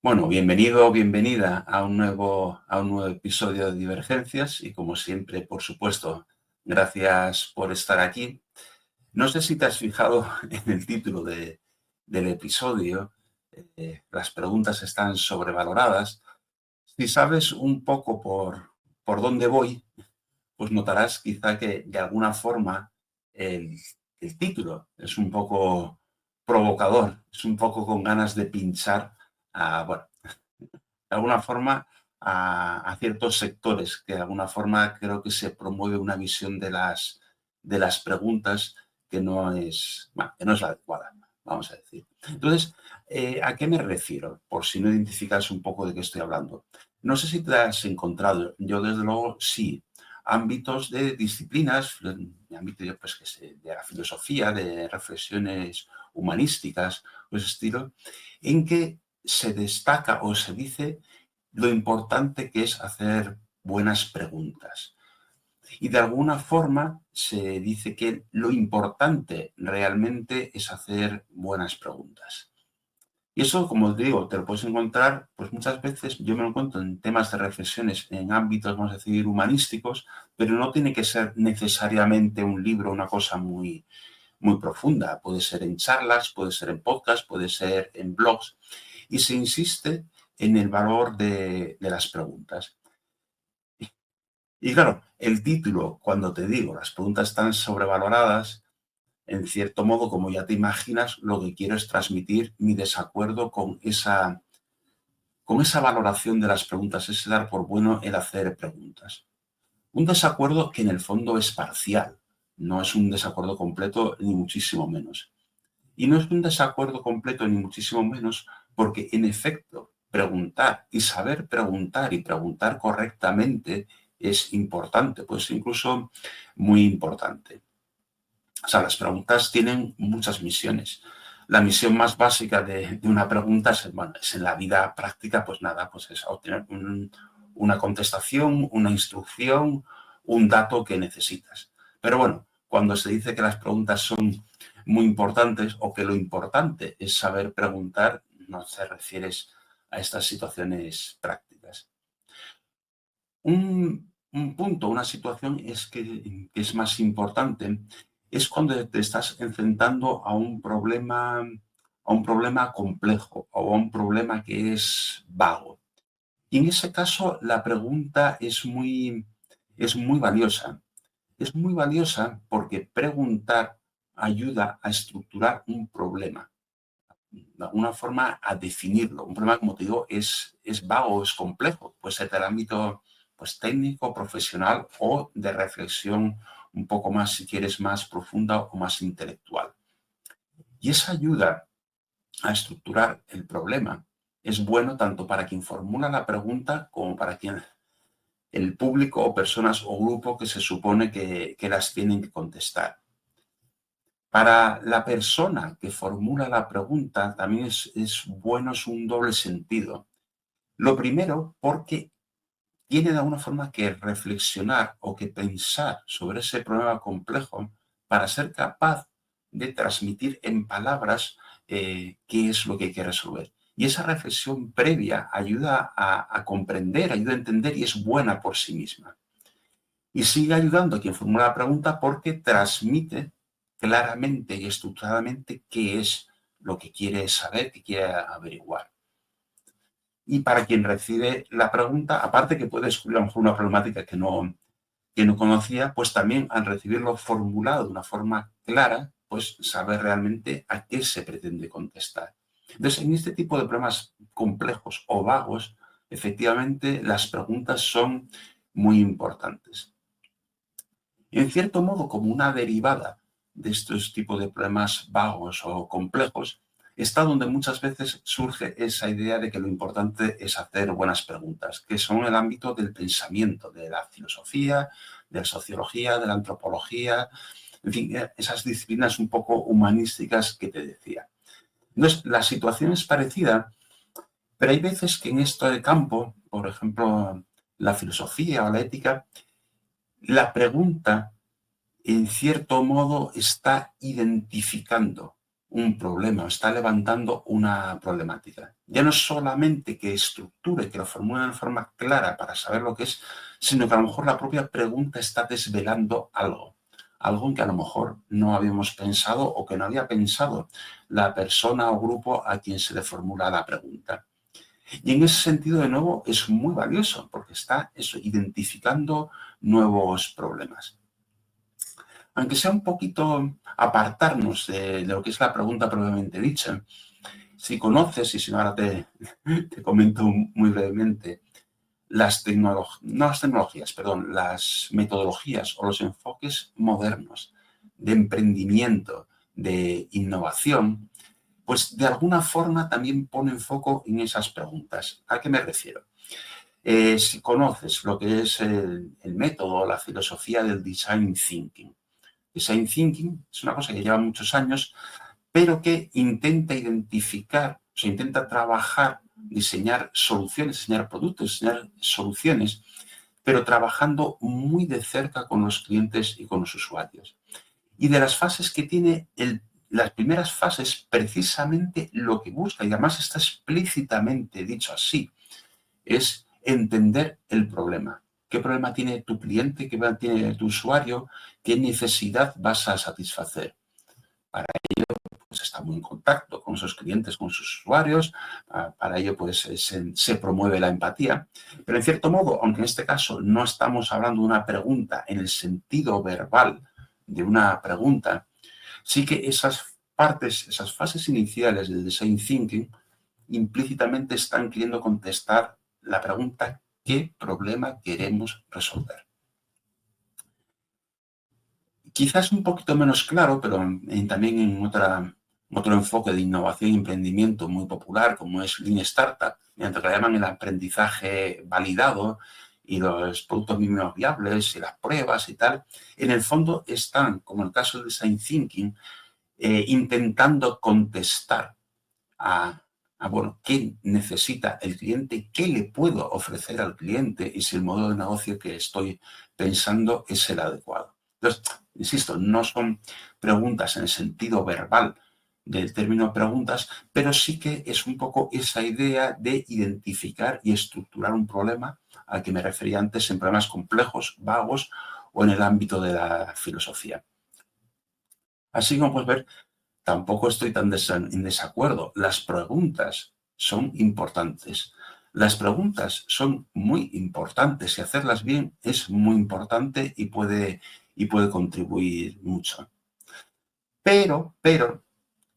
Bueno, bienvenido o bienvenida a un nuevo episodio de Divergencias y como siempre, por supuesto, gracias por estar aquí. No sé si te has fijado en el título del episodio, las preguntas están sobrevaloradas. Si sabes un poco por dónde voy, pues notarás quizá que de alguna forma el, el título es un poco provocador, es un poco con ganas de pinchar bueno, de alguna forma a ciertos sectores, que de alguna forma creo que se promueve una visión de las preguntas que no es, bueno, que no es la adecuada, vamos a decir. Entonces, ¿a qué me refiero? Por si no identificas un poco de qué estoy hablando. No sé si te has encontrado, yo desde luego sí, ámbitos de disciplinas, de ámbito pues, de la filosofía, de reflexiones humanísticas, pues estilo, en que se destaca o se dice lo importante que es hacer buenas preguntas. Y de alguna forma se dice que lo importante realmente es hacer buenas preguntas. Y eso, como digo, te lo puedes encontrar, pues muchas veces yo me lo encuentro en temas de reflexiones en ámbitos, vamos a decir, humanísticos, pero no tiene que ser necesariamente un libro, una cosa muy, muy profunda. Puede ser en charlas, puede ser en podcasts, puede ser en blogs. Y se insiste en el valor de las preguntas. Y claro, el título, cuando te digo, las preguntas están sobrevaloradas, en cierto modo, como ya te imaginas, lo que quiero es transmitir mi desacuerdo con esa valoración de las preguntas, es dar por bueno el hacer preguntas. Un desacuerdo que en el fondo es parcial, no es un desacuerdo completo ni muchísimo menos. Y no es un desacuerdo completo ni muchísimo menos porque, en efecto, preguntar y preguntar correctamente es importante, pues incluso muy importante. O sea, las preguntas tienen muchas misiones. La misión más básica de una pregunta es en la vida práctica, pues nada, pues es obtener una contestación, una instrucción, un dato que necesitas. Pero bueno, cuando se dice que las preguntas son muy importantes o que lo importante es saber preguntar, no te refieres a estas situaciones prácticas. Un punto, una situación que es más importante es cuando te estás enfrentando a un problema complejo o a un problema que es vago. Y en ese caso la pregunta es muy valiosa. Es muy valiosa porque preguntar ayuda a estructurar un problema, de alguna forma a definirlo. Un problema, como te digo, es vago, es complejo. Puede ser del ámbito pues, técnico, profesional o de reflexión un poco más, si quieres, más profunda o más intelectual. Y esa ayuda a estructurar el problema es bueno tanto para quien formula la pregunta como para quien el público o personas o grupo que se supone que las tienen que contestar. Para la persona que formula la pregunta también es bueno, es un doble sentido. Lo primero, porque tiene de alguna forma que reflexionar o que pensar sobre ese problema complejo para ser capaz de transmitir en palabras qué es lo que hay que resolver. Y esa reflexión previa ayuda a comprender, ayuda a entender y es buena por sí misma. Y sigue ayudando a quien formula la pregunta porque transmite claramente y estructuradamente qué es lo que quiere saber, qué quiere averiguar. Y para quien recibe la pregunta, aparte que puede descubrir a lo mejor una problemática que no conocía, pues también al recibirlo formulado de una forma clara, pues sabe realmente a qué se pretende contestar. Entonces, en este tipo de problemas complejos o vagos, efectivamente, las preguntas son muy importantes. En cierto modo, como una derivada de estos tipos de problemas vagos o complejos, está donde muchas veces surge esa idea de que lo importante es hacer buenas preguntas, que son el ámbito del pensamiento, de la filosofía, de la sociología, de la antropología, en fin, esas disciplinas un poco humanísticas que te decía. Entonces, la situación es parecida, pero hay veces que en esto de campo, por ejemplo, la filosofía o la ética, la pregunta en cierto modo está identificando un problema, está levantando una problemática. Ya no es solamente que estructure, que lo formule de forma clara para saber lo que es, sino que a lo mejor la propia pregunta está desvelando algo, algo en que a lo mejor no habíamos pensado o que no había pensado la persona o grupo a quien se le formula la pregunta. Y en ese sentido, de nuevo, es muy valioso porque está eso, identificando nuevos problemas. Aunque sea un poquito apartarnos de lo que es la pregunta propiamente dicha, si conoces, y si no ahora te comento muy brevemente, no las tecnologías, perdón, las metodologías o los enfoques modernos de emprendimiento, de innovación, pues de alguna forma también ponen foco en esas preguntas. ¿A qué me refiero? Si conoces lo que es el método, la filosofía del design thinking. Design thinking es una cosa que lleva muchos años, pero que intenta identificar, o sea, intenta trabajar, diseñar soluciones, diseñar productos, diseñar soluciones, pero trabajando muy de cerca con los clientes y con los usuarios. Y de las fases que tiene, las primeras fases, precisamente lo que busca, y además está explícitamente dicho así, es entender el problema. ¿Qué problema tiene tu cliente? ¿Qué problema tiene tu usuario? ¿Qué necesidad vas a satisfacer? Para ello, pues está muy en contacto con sus clientes, con sus usuarios. Para ello, pues se promueve la empatía. Pero en cierto modo, aunque en este caso no estamos hablando de una pregunta en el sentido verbal de una pregunta, sí que esas partes, esas fases iniciales del design thinking implícitamente están queriendo contestar la pregunta ¿qué problema queremos resolver? Quizás un poquito menos claro, pero también en otro enfoque de innovación y emprendimiento muy popular, como es Lean Startup, mediante lo que llaman el aprendizaje validado y los productos mínimos viables y las pruebas y tal, en el fondo están, como en el caso del Design Thinking, intentando contestar bueno, qué necesita el cliente, qué le puedo ofrecer al cliente y si el modelo de negocio que estoy pensando es el adecuado. Entonces, insisto, no son preguntas en el sentido verbal del término preguntas, pero sí que es un poco esa idea de identificar y estructurar un problema al que me refería antes en problemas complejos, vagos o en el ámbito de la filosofía. Así como puedes ver, tampoco estoy tan en desacuerdo. Las preguntas son importantes. Las preguntas son muy importantes y hacerlas bien es muy importante y puede contribuir mucho. Pero,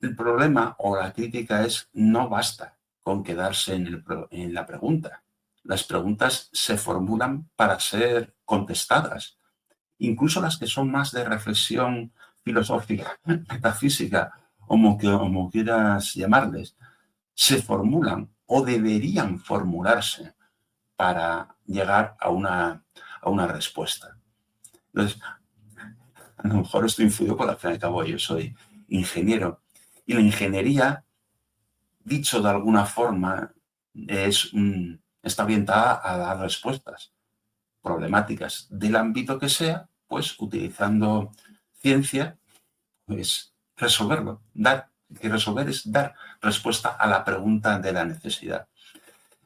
el problema o la crítica es no basta con quedarse en la pregunta. Las preguntas se formulan para ser contestadas. Incluso las que son más de reflexión filosófica, metafísica, como quieras llamarles, se formulan o deberían formularse para llegar a una respuesta. Entonces, a lo mejor estoy influido por al fin y al cabo yo soy ingeniero. Y la ingeniería, dicho de alguna forma, está orientada a dar respuestas problemáticas del ámbito que sea, pues utilizando ciencia, pues resolverlo, resolver es dar respuesta a la pregunta de la necesidad.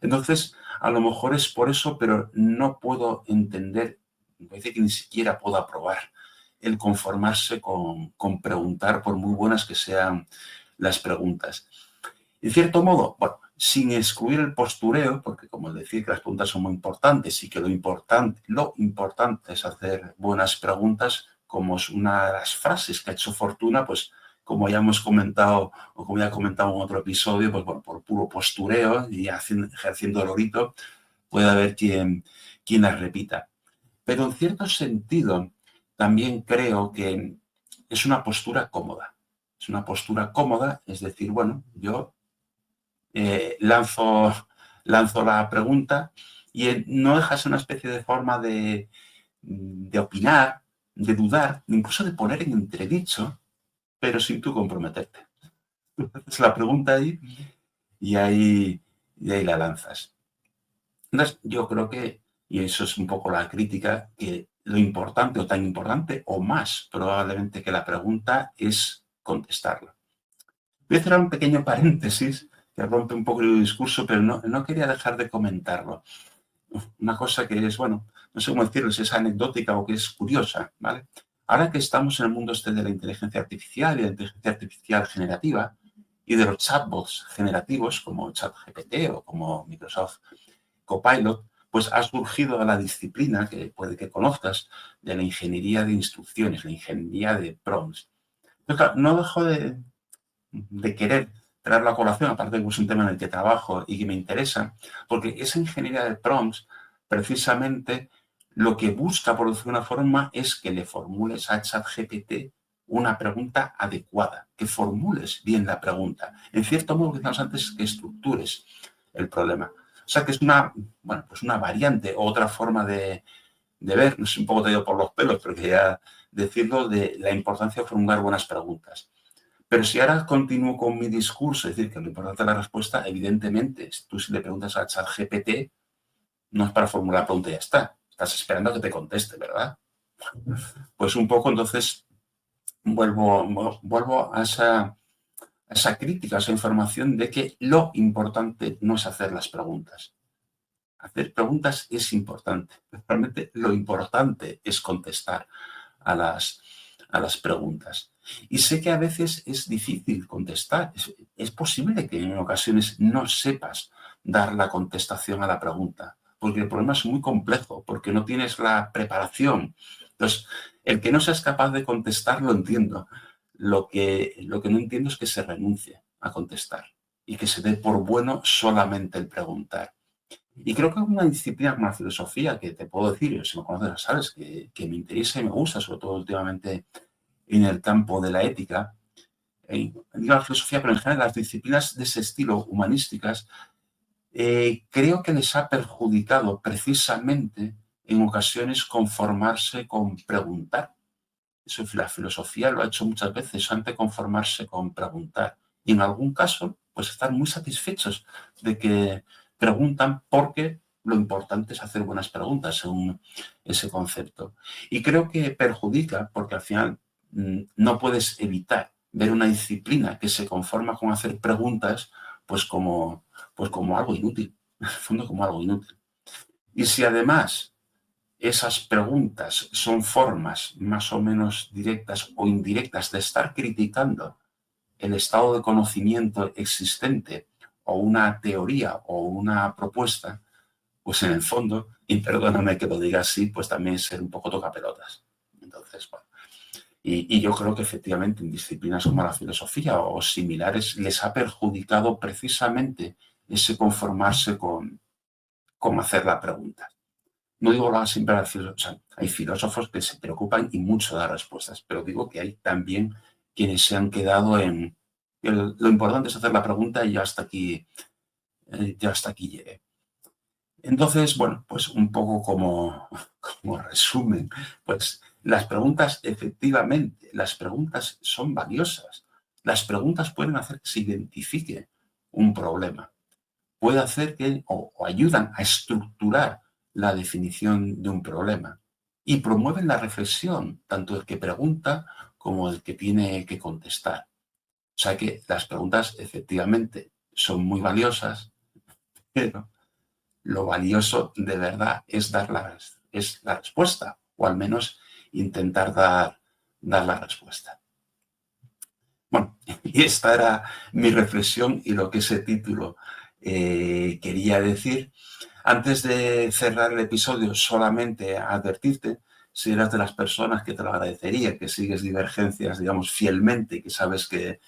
Entonces, a lo mejor es por eso, pero no puedo entender, me parece que ni siquiera puedo aprobar el conformarse con preguntar, por muy buenas que sean las preguntas. En cierto modo, bueno, sin excluir el postureo, porque como decir que las preguntas son muy importantes y que lo importante es hacer buenas preguntas, como es una de las frases que ha hecho Fortuna, pues como ya hemos comentado o como ya he comentado en otro episodio, pues bueno, por puro postureo y ejerciendo el orito, puede haber quien las repita. Pero en cierto sentido, también creo que es una postura cómoda. Es una postura cómoda, es decir, bueno, yo lanzo la pregunta y no deja de ser una especie de forma de opinar, de dudar, incluso de poner en entredicho, pero sin tú comprometerte. Haces la pregunta ahí y ahí la lanzas. Entonces, yo creo que, y eso es un poco la crítica, que lo importante o tan importante o más probablemente que la pregunta es contestarla. Voy a cerrar un pequeño paréntesis que rompe un poco el discurso, pero no quería dejar de comentarlo. Una cosa que es, bueno, no sé cómo decirlo, si es anecdótica o que es curiosa, ¿vale? Ahora que estamos en el mundo este de la inteligencia artificial y la inteligencia artificial generativa y de los chatbots generativos como ChatGPT o como Microsoft Copilot, pues ha surgido la disciplina que puede que conozcas de la ingeniería de instrucciones, la ingeniería de prompts. Pero claro, no dejo de querer traerlo a colación, aparte de que es un tema en el que trabajo y que me interesa, porque esa ingeniería de prompts, precisamente, lo que busca, por decirlo de una forma, es que le formules a ChatGPT una pregunta adecuada, que formules bien la pregunta. En cierto modo, que decíamos antes, que estructures el problema. O sea, que es una, bueno, pues una variante o otra forma de ver, no sé, un poco te digo por los pelos, pero quería decirlo, de la importancia de formular buenas preguntas. Pero si ahora continúo con mi discurso, es decir, que lo importante es la respuesta, evidentemente, tú si le preguntas a ChatGPT, no es para formular la pregunta y ya está. Estás esperando a que te conteste, ¿verdad? Pues un poco entonces vuelvo a esa crítica, a esa información de que lo importante no es hacer las preguntas. Hacer preguntas es importante. Realmente lo importante es contestar a las preguntas. Y sé que a veces es difícil contestar. Es posible que en ocasiones no sepas dar la contestación a la pregunta, porque el problema es muy complejo, porque no tienes la preparación. Entonces, el que no seas capaz de contestar lo entiendo. Lo que no entiendo es que se renuncie a contestar y que se dé por bueno solamente el preguntar. Y creo que es una disciplina como la filosofía que te puedo decir, si me conoces, sabes, que me interesa y me gusta, sobre todo últimamente en el campo de la ética. Digo la filosofía, pero en general las disciplinas de ese estilo, humanísticas, creo que les ha perjudicado precisamente en ocasiones conformarse con preguntar. Eso, la filosofía lo ha hecho muchas veces, antes conformarse con preguntar. Y en algún caso, pues estar muy satisfechos de que preguntan porque lo importante es hacer buenas preguntas según ese concepto. Y creo que perjudica porque al final no puedes evitar ver una disciplina que se conforma con hacer preguntas pues como algo inútil, en el fondo como algo inútil. Y si además esas preguntas son formas más o menos directas o indirectas de estar criticando el estado de conocimiento existente o una teoría o una propuesta, pues en el fondo, y perdóname que lo diga así, pues también es ser un poco tocapelotas. Entonces, bueno, y yo creo que efectivamente en disciplinas como la filosofía o similares les ha perjudicado precisamente ese conformarse con hacer la pregunta. No digo nada siempre, o sea, hay filósofos que se preocupan y mucho de las respuestas, pero digo que hay también quienes se han quedado en lo importante es hacer la pregunta y ya hasta aquí llegué. Entonces, bueno, pues un poco como resumen, pues las preguntas, efectivamente, las preguntas son valiosas. Las preguntas pueden hacer que se identifique un problema, puede hacer que, o ayudan a estructurar la definición de un problema y promueven la reflexión, tanto el que pregunta como el que tiene que contestar. O sea que las preguntas efectivamente son muy valiosas, pero lo valioso de verdad es la respuesta, o al menos intentar dar la respuesta. Bueno, y esta era mi reflexión y lo que ese título quería decir. Antes de cerrar el episodio, solamente advertirte, si eras de las personas que te lo agradecería, que sigues Divergencias, digamos, fielmente, que sabes que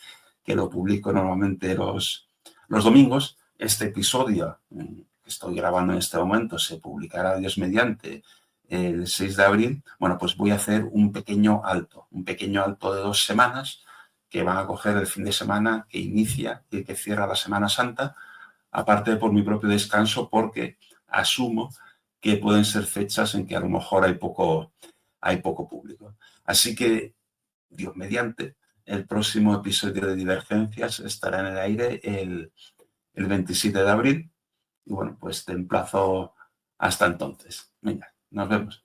lo publico normalmente los domingos, este episodio que estoy grabando en este momento se publicará, Dios mediante, el 6 de abril. Bueno, pues voy a hacer un pequeño alto de 2 semanas, que van a coger el fin de semana que inicia y que cierra la Semana Santa, aparte de por mi propio descanso, porque asumo que pueden ser fechas en que a lo mejor hay poco público. Así que, Dios mediante, el próximo episodio de Divergencias estará en el aire el 27 de abril. Y bueno, pues te emplazo hasta entonces. Venga, nos vemos.